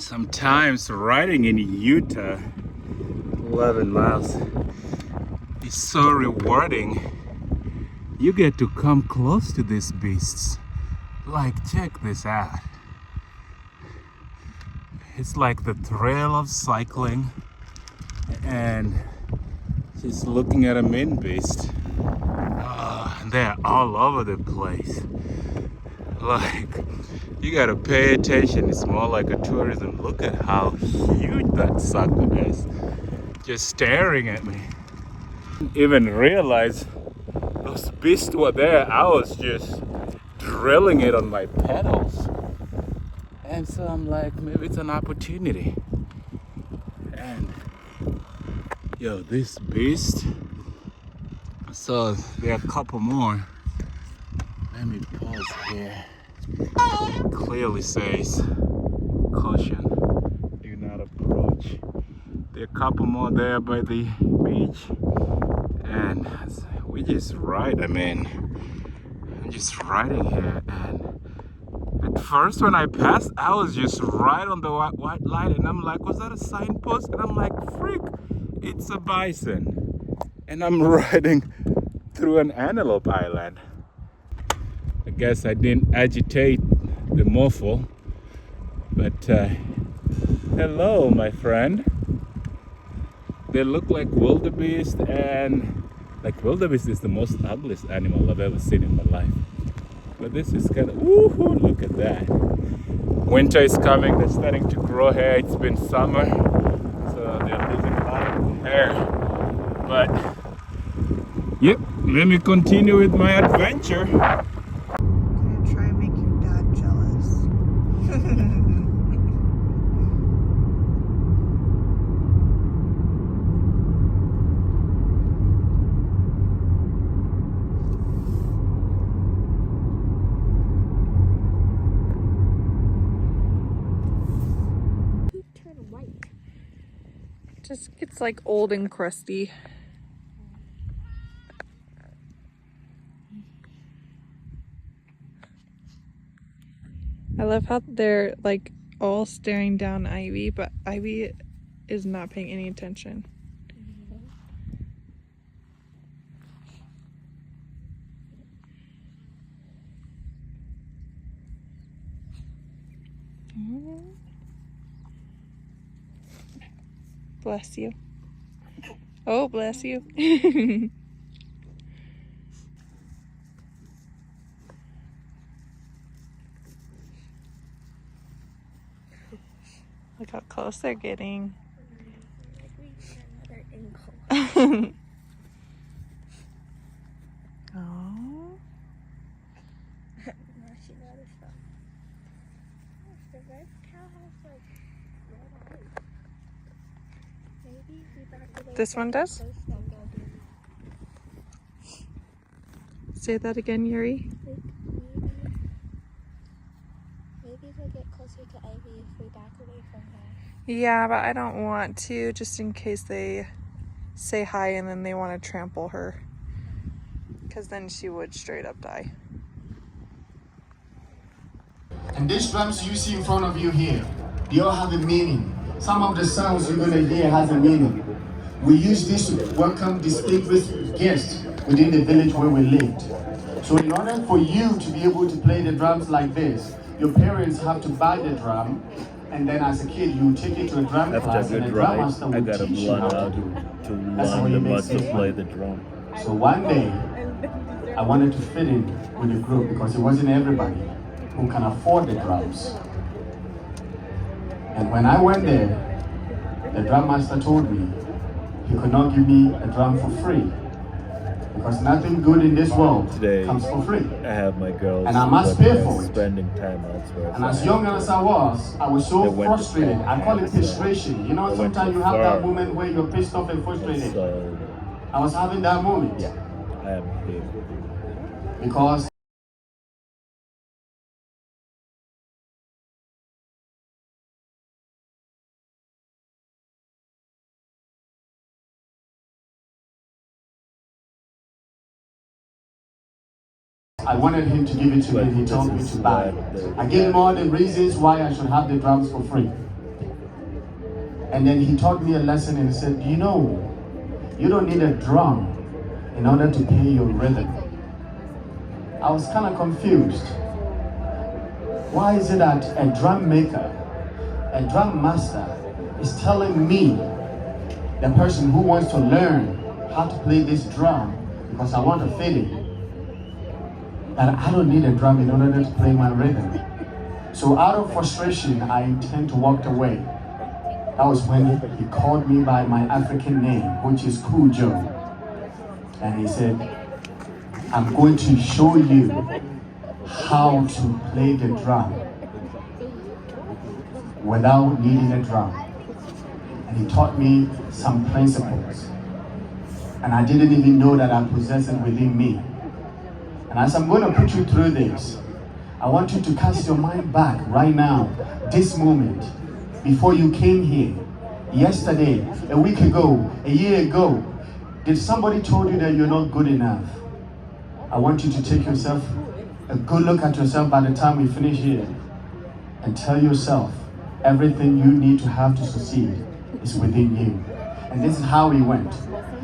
Sometimes riding in Utah 11 miles is so rewarding. You get to come close to these beasts. Like, check this out. It's like the thrill of cycling and just looking at a mean beast. They're all over the place. Like, you gotta pay attention. It's more like a tourism. Look at how huge that sucker is. Just staring at me. Didn't even realize those beasts were there. I was just drilling it on my pedals. And so I'm like, maybe it's an opportunity. And yo, this beast. So there are a couple more. Let me pause here. Clearly says caution, do not approach. There are a couple more there by the beach, and we just ride. I'm just riding here, and at first when I passed, I was just right on the white light, and I'm like, was that a signpost? And I'm like, frick, it's a bison, and I'm riding through an antelope island. I guess I didn't agitate the muffle, but hello, my friend. They look like wildebeest, and like wildebeest is the most ugliest animal I've ever seen in my life. But this is kind of, woohoo, look at that. Winter is coming, they're starting to grow hair. It's been summer, so they're losing a lot of hair. But, yep, let me continue with my adventure. Just gets like old and crusty. I love how they're like all staring down Ivy, but Ivy is not paying any attention. Bless you. Oh, bless you. Look how close they're getting. Oh. This one does? Say that again, Yuri. Maybe we'll get closer to Ivy if we back away from her. Yeah, but I don't want to, just in case they say hi and then they want to trample her. Because then she would straight up die. And these drums you see in front of you here, they all have a meaning. Some of the sounds you're going to hear has a meaning. We use this to welcome distinguished guests within the village where we lived. So in order for you to be able to play the drums like this, your parents have to buy the drum, and then as a kid you take it to a drum class and the drum master will teach you how to do it. That's how you make it play the drum. So one day, I wanted to fit in with the group because it wasn't everybody who can afford the drums. And when I went there, the drum master told me he could not give me a drum for free because nothing good in this world Today, comes for free. I have my girls and I must pay for it. Spending time elsewhere. And as young as I was so frustrated. I call it frustration. You know, sometimes you have that moment where you're pissed off and frustrated. So, I was having that moment. yeah, I am paid. Because I wanted him to give it to me, he told me to buy it. I gave him all the reasons why I should have the drums for free. And then he taught me a lesson and he said, you know, you don't need a drum in order to play your rhythm. I was kind of confused. Why is it that a drum maker, a drum master, is telling me, the person who wants to learn how to play this drum, because I want to fit it, that I don't need a drum in order to play my rhythm? So out of frustration, I intend to walk away. That was when he called me by my African name, which is Kujo. And he said, I'm going to show you how to play the drum without needing a drum. And he taught me some principles. And I didn't even know that I possessed it within me. And as I'm going to put you through this, I want you to cast your mind back right now, this moment, before you came here, yesterday, a week ago, a year ago. Did somebody told you that you're not good enough? I want you to take yourself a good look at yourself by the time we finish here and tell yourself everything you need to have to succeed is within you. And this is how he went.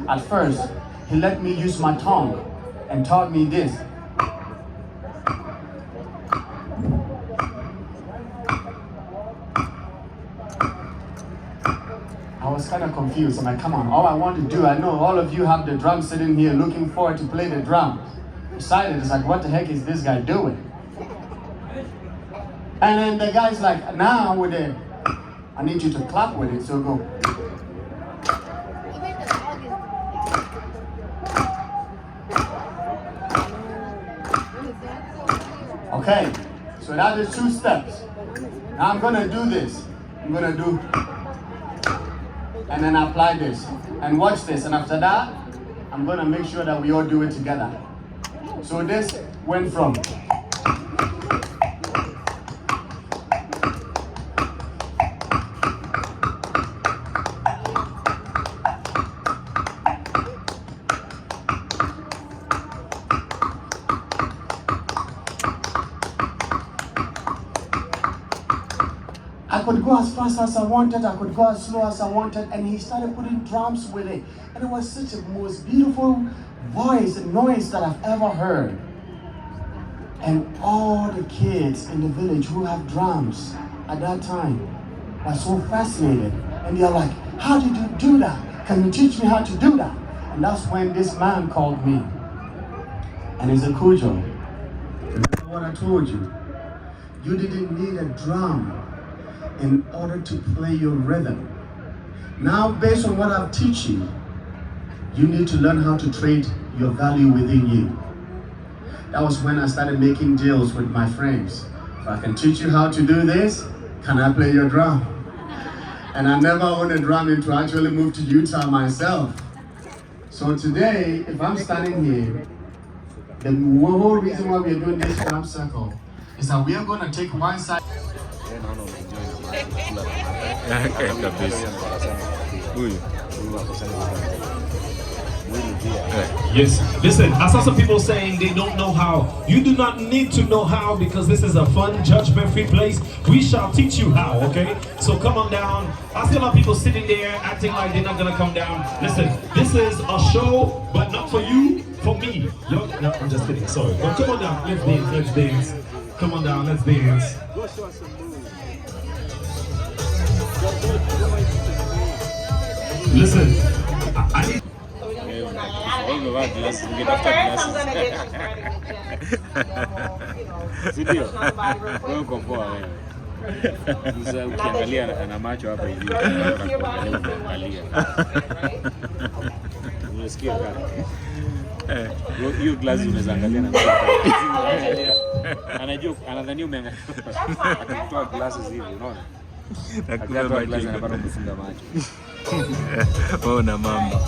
At first, he let me use my tongue and taught me this. I was kind of confused. I'm like, come on, all I want to do, I know all of you have the drum sitting here looking forward to play the drum. Excited, it's like, what the heck is this guy doing? And then the guy's like, now with it, I need you to clap with it, so go. Okay, so that is 2 steps. Now I'm gonna do this. I'm gonna do, and then apply this, and watch this, and after that, I'm gonna make sure that we all do it together. So this went from, I could go as fast as I wanted, I could go as slow as I wanted, and he started putting drums with it. And it was such a most beautiful voice and noise that I've ever heard. And all the kids in the village who have drums at that time were so fascinated. And they're like, how did you do that? Can you teach me how to do that? And that's when this man called me. And he's a Kujo. Remember what I told you? You didn't need a drum in order to play your rhythm. Now, based on what I've teach you, you need to learn how to trade your value within you. That was when I started making deals with my friends. If I can teach you how to do this, can I play your drum? And I never owned a drum until I actually moved to Utah myself. So today, if I'm standing here, the whole reason why we're doing this drum circle is that we are going to take one side. Yes, listen, I saw some people saying they don't know how. You do not need to know how, because this is a fun, judgment-free place. We shall teach you how, okay? So come on down. I see a lot of people sitting there acting like they're not gonna come down. Listen, this is a show, but not for you, for me. Yo, no, I'm just kidding, sorry. But come on down, let's dance, let's dance. Come on down, let's dance. Listen, I need... Ukiangalia ana macho hapa hivi. Unasikia kama hiyo glass unaweza angalia na anajua anadhania umeangalia akitoa glasses hivi, unaona? Akitoa glass anapata kufunga macho. Una mambo.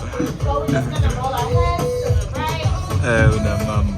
Una mambo.